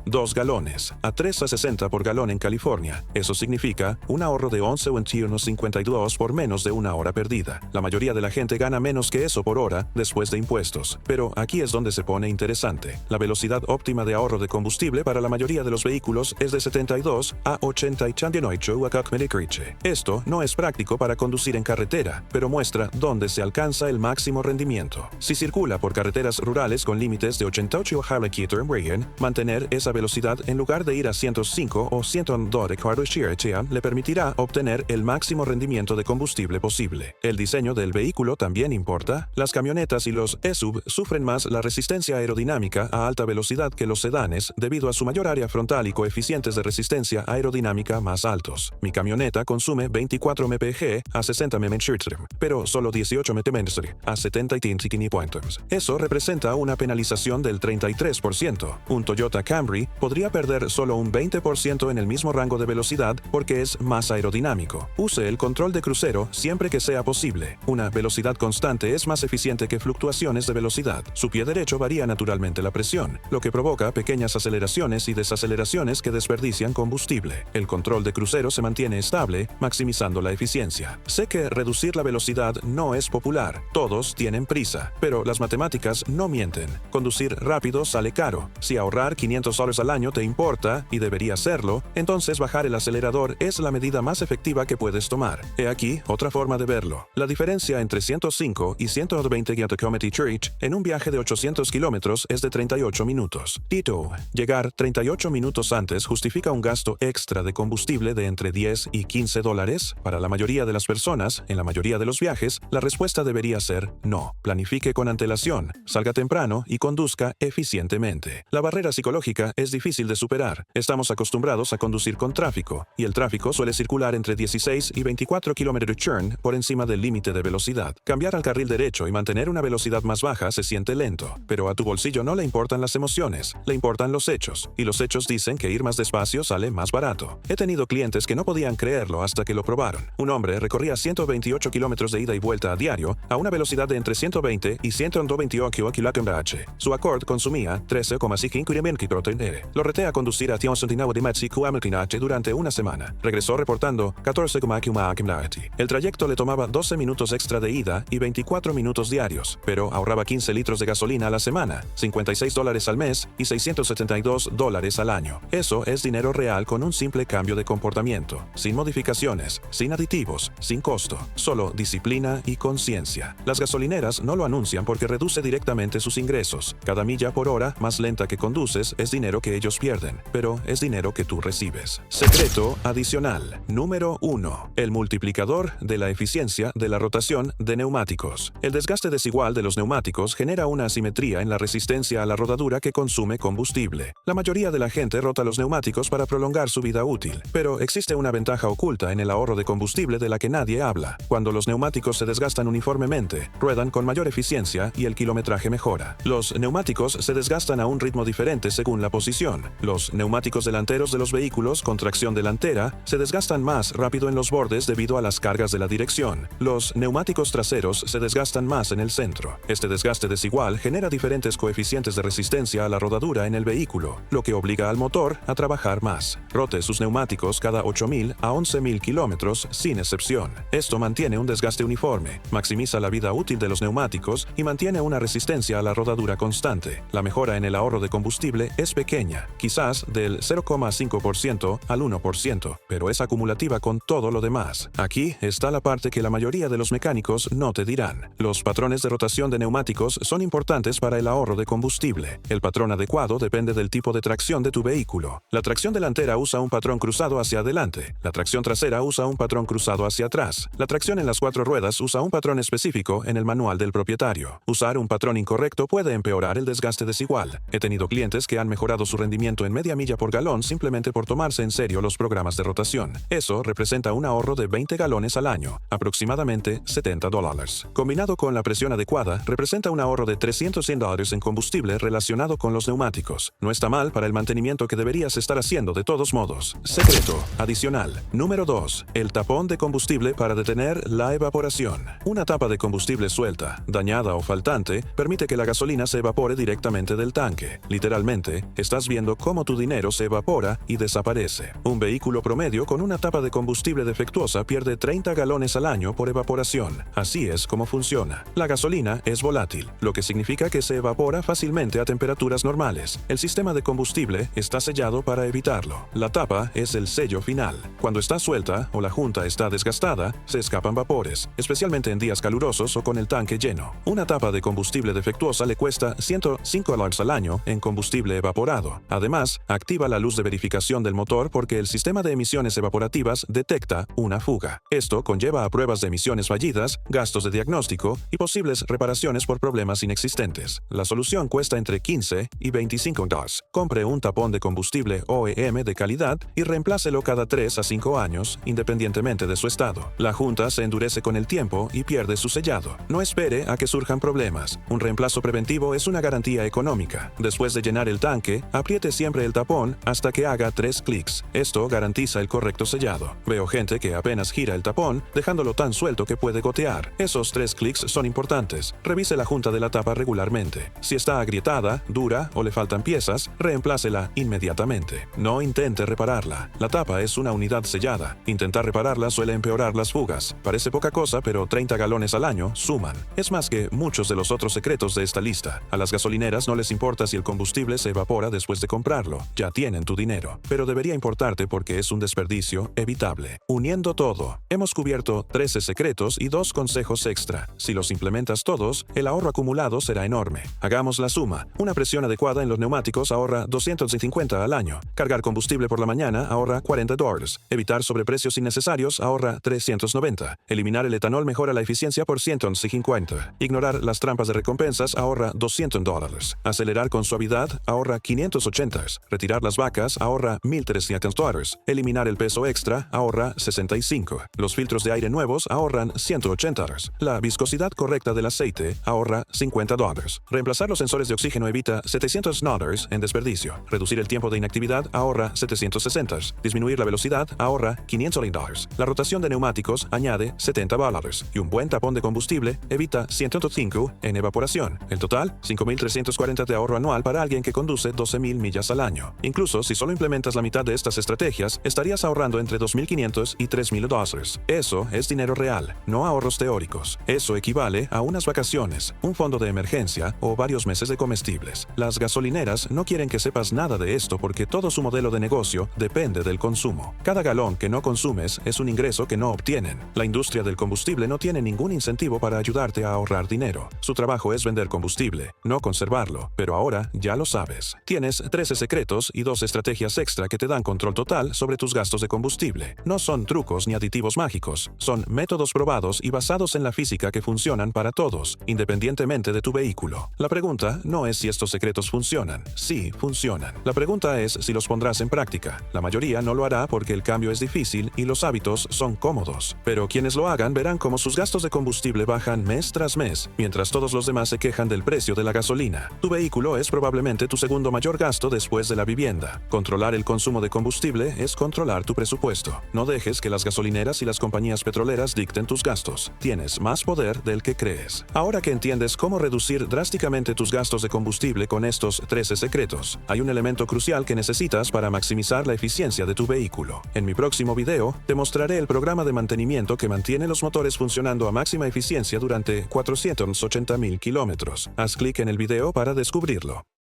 2 galones, a 3,60 por galón en California. Eso significa un ahorro de 11,52 por menos de una hora perdida. La mayoría de la gente gana menos que eso por hora después de impuestos. Pero aquí es donde se pone interesante. La velocidad óptima de ahorro de combustible para la mayoría de los vehículos es de 72 a 80 km/h. Esto no es práctico para conducir en carretera, pero muestra dónde se alcanza el máximo rendimiento. Si circula por carreteras rurales con límites de 88 km/h, mantener esa velocidad en lugar de ir a 105 o 102 km/h le permitirá obtener el máximo rendimiento de combustible posible. El diseño del vehículo también importa. Las camionetas y los SUV sufren más la resistencia aerodinámica a alta velocidad que los sedanes debido a su mayor área frontal y coeficientes de resistencia aerodinámica más altos. Mi camioneta consume 24 mpg a 60 mph, pero solo 18 mph a 75 puntos. Eso representa una penalización del 33%. Un Toyota Camry podría perder solo un 20% en el mismo rango de velocidad porque es más aerodinámico. Use el control de crucero siempre que sea posible. Una velocidad constante es más eficiente que fluctuaciones de velocidad. Su pie derecho varía naturalmente la presión, lo que provoca pequeñas aceleraciones y desaceleraciones que desperdician combustible. El control de crucero se mantiene estable, maximizando la eficiencia. Sé que reducir la velocidad no es popular. Todos tienen prisa, pero las matemáticas no mienten. Conducir rápido sale caro. Si ahorrar $500 al año te importa, y debería hacerlo, entonces bajar el acelerador es la medida más efectiva que puedes tomar. He aquí otra forma de verlo. La diferencia entre 105 y 120 km/h en un viaje de 800 kilómetros es de 38 minutos. Tito, llegar 38 minutos antes justifica un gasto extra de combustible de entre $10 y $15. Para la mayoría de las personas, en la mayoría de los viajes, la respuesta debería ser no. Planifique con antelación, salga temprano y conduzca eficientemente. La barrera psicológica es difícil de superar. Estamos acostumbrados a conducir con tráfico, y el tráfico suele circular entre 16 y 24 km/h por encima del límite de velocidad. Cambiar al carril derecho y mantener una velocidad más baja se siente lento, pero a tu bolsillo no le importan las emociones, le importan los hechos, y los hechos dicen que ir más despacio sale más barato. He tenido clientes que no podían creerlo hasta que lo probaron. Un hombre recorría 128 kilómetros de ida y vuelta a diario a una velocidad de entre 120 y 128 km/h. Su Accord consumía 13,5 km/h. Lo reté a conducir a 109 km/h durante una semana. Regresó reportando 14,1 km/h. El trayecto le tomaba 12 minutos extra de ida y 24 minutos diarios, pero ahorraba 15 litros de gasolina a la semana, $56 al mes y $672 al año. Eso es dinero real con un simple cambio de comportamiento, sin modificaciones, sin aditivos, sin costo, solo disciplina y conciencia. Las gasolineras no lo anuncian porque reduce directamente sus ingresos. Cada milla por hora más lenta que conduces es dinero que ellos pierden. pierden, pero es dinero que tú recibes. Secreto adicional. Número 1. El multiplicador de la eficiencia de la rotación de neumáticos. El desgaste desigual de los neumáticos genera una asimetría en la resistencia a la rodadura que consume combustible. La mayoría de la gente rota los neumáticos para prolongar su vida útil, pero existe una ventaja oculta en el ahorro de combustible de la que nadie habla. Cuando los neumáticos se desgastan uniformemente, ruedan con mayor eficiencia y el kilometraje mejora. Los neumáticos se desgastan a un ritmo diferente según la posición. Los neumáticos delanteros de los vehículos con tracción delantera se desgastan más rápido en los bordes debido a las cargas de la dirección. Los neumáticos traseros se desgastan más en el centro. Este desgaste desigual genera diferentes coeficientes de resistencia a la rodadura en el vehículo, lo que obliga al motor a trabajar más. Rote sus neumáticos cada 8.000 a 11.000 kilómetros sin excepción. Esto mantiene un desgaste uniforme, maximiza la vida útil de los neumáticos y mantiene una resistencia a la rodadura constante. La mejora en el ahorro de combustible es pequeña, quizás del 0,5% al 1%, pero es acumulativa con todo lo demás. Aquí está la parte que la mayoría de los mecánicos no te dirán. Los patrones de rotación de neumáticos son importantes para el ahorro de combustible. El patrón adecuado depende del tipo de tracción de tu vehículo. La tracción delantera usa un patrón cruzado hacia adelante. La tracción trasera usa un patrón cruzado hacia atrás. La tracción en las 4 ruedas usa un patrón específico en el manual del propietario. Usar un patrón incorrecto puede empeorar el desgaste desigual. He tenido clientes que han mejorado su rendimiento en media milla por galón simplemente por tomarse en serio los programas de rotación. Eso representa un ahorro de 20 galones al año, aproximadamente $70. Combinado con la presión adecuada, representa un ahorro de $300 en combustible relacionado con los neumáticos. No está mal para el mantenimiento que deberías estar haciendo de todos modos. Secreto adicional. Número 2. El tapón de combustible para detener la evaporación. Una tapa de combustible suelta, dañada o faltante permite que la gasolina se evapore directamente del tanque. Literalmente, estás viendo cómo tu dinero se evapora y desaparece. Un vehículo promedio con una tapa de combustible defectuosa pierde 30 galones al año por evaporación. Así es como funciona. La gasolina es volátil, lo que significa que se evapora fácilmente a temperaturas normales. El sistema de combustible está sellado para evitarlo. La tapa es el sello final. Cuando está suelta o la junta está desgastada, se escapan vapores, especialmente en días calurosos o con el tanque lleno. Una tapa de combustible defectuosa le cuesta $105 al año en combustible evaporado. Además, activa la luz de verificación del motor porque el sistema de emisiones evaporativas detecta una fuga. Esto conlleva a pruebas de emisiones fallidas, gastos de diagnóstico y posibles reparaciones por problemas inexistentes. La solución cuesta entre $15 y $25. Compre un tapón de combustible OEM de calidad y reemplácelo cada 3 a 5 años, independientemente de su estado. La junta se endurece con el tiempo y pierde su sellado. No espere a que surjan problemas. Un reemplazo preventivo es una garantía económica. Después de llenar el tanque, apriete siempre el tapón hasta que haga 3 clics. Esto garantiza el correcto sellado. Veo gente que apenas gira el tapón, dejándolo tan suelto que puede gotear. Esos 3 clics son importantes. Revise la junta de la tapa regularmente. Si está agrietada, dura o le faltan piezas, reemplácela inmediatamente. No intente repararla. La tapa es una unidad sellada. Intentar repararla suele empeorar las fugas. Parece poca cosa, pero 30 galones al año suman. Es más que muchos de los otros secretos de esta lista. A las gasolineras no les importa si el combustible se evapora después de comprarlo. Ya tienen tu dinero. Pero debería importarte porque es un desperdicio evitable. Uniendo todo, hemos cubierto 13 secretos y 2 consejos extra. Si los implementas todos, el ahorro acumulado será enorme. Hagamos la suma. Una presión adecuada en los neumáticos ahorra $250 al año. Cargar combustible por la mañana ahorra $40. Evitar sobreprecios innecesarios ahorra $390. Eliminar el etanol mejora la eficiencia por $150. Ignorar las trampas de recompensas ahorra $200. Acelerar con suavidad ahorra $580. Retirar las vacas ahorra $1,300. Eliminar el peso extra ahorra $65. Los filtros de aire nuevos ahorran $180. La viscosidad correcta del aceite ahorra $50. Reemplazar los sensores de oxígeno evita $700 en desperdicio. Reducir el tiempo de inactividad ahorra $760. Disminuir la velocidad ahorra $500. La rotación de neumáticos añade $70. Y un buen tapón de combustible evita $105 en evaporación. El total, $5,340 de ahorro anual para alguien que conduce 12,000 millas al año. Incluso si solo implementas la mitad de estas estrategias, estarías ahorrando entre $2,500 y $3,000. Eso es dinero real, no ahorros teóricos. Eso equivale a unas vacaciones, un fondo de emergencia o varios meses de comestibles. Las gasolineras no quieren que sepas nada de esto porque todo su modelo de negocio depende del consumo. Cada galón que no consumes es un ingreso que no obtienen. La industria del combustible no tiene ningún incentivo para ayudarte a ahorrar dinero. Su trabajo es vender combustible, no conservarlo, pero ahora ya lo sabes. Tienes 13 secretos secretos y 2 estrategias extra que te dan control total sobre tus gastos de combustible. No son trucos ni aditivos mágicos, son métodos probados y basados en la física que funcionan para todos, independientemente de tu vehículo. La pregunta no es si estos secretos funcionan. Sí, funcionan. La pregunta es si los pondrás en práctica. La mayoría no lo hará porque el cambio es difícil y los hábitos son cómodos. Pero quienes lo hagan verán cómo sus gastos de combustible bajan mes tras mes, mientras todos los demás se quejan del precio de la gasolina. Tu vehículo es probablemente tu segundo mayor gasto después de la vivienda. Controlar el consumo de combustible es controlar tu presupuesto. No dejes que las gasolineras y las compañías petroleras dicten tus gastos. Tienes más poder del que crees. Ahora que entiendes cómo reducir drásticamente tus gastos de combustible con estos 13 secretos, hay un elemento crucial que necesitas para maximizar la eficiencia de tu vehículo. En mi próximo video, te mostraré el programa de mantenimiento que mantiene los motores funcionando a máxima eficiencia durante 480,000 kilómetros. Haz clic en el video para descubrirlo.